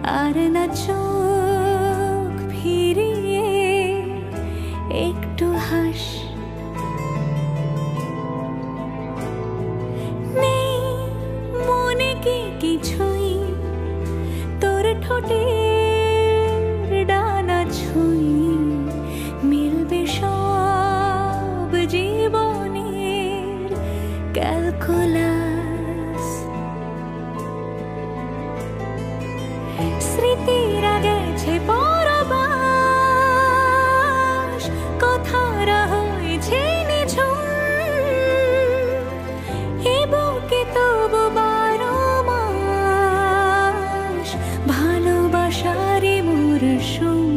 আর না চোখ ফিরিয়ে একটু হাস। নেই মনে কি কিছুই তোর ঠোঁটের ডানা ছুঁই, মিলবে সব জীবনের ক্যালকুলাস। স্মৃতিরা গেছে পরবাস, কথারা হয়েছে নিঝুম, এ বুকে তবু 12 মাস ভালোবাসারই মরশুম,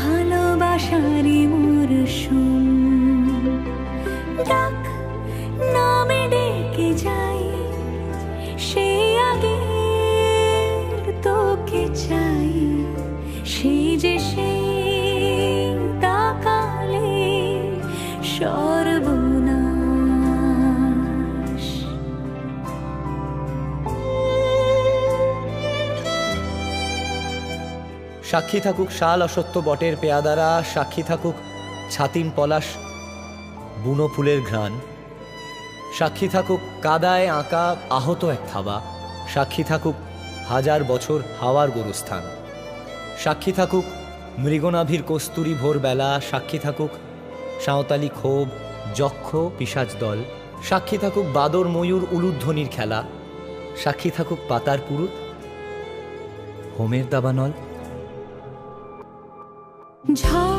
ভালোবাসারই মরশুম। ডাক নামে ডেকে যাই, সে আগে তোকে চাই, সেই যে সেই তাকালে সর্বনাশ। সাক্ষী থাকুক শাল অসত্য বটের পেয়াদারা, সাক্ষী থাকুক ছাতিম পলাশ বুনো ফুলের ঘ্রাণ, সাক্ষী থাকুক কাদায় আঁকা আহত এক থাবা, সাক্ষী থাকুক হাজার বছর হাওয়ার গোরস্থান, সাক্ষী থাকুক মৃগনাভির কস্তুরী ভোরবেলা, সাক্ষী থাকুক সাঁওতালি ক্ষোভ যক্ষ পিশাচ দল, সাক্ষী থাকুক বাদর ময়ূর উলুধ্বনির খেলা, সাক্ষী থাকুক পাতার পুরুত হোমের দাবানল। ঝড়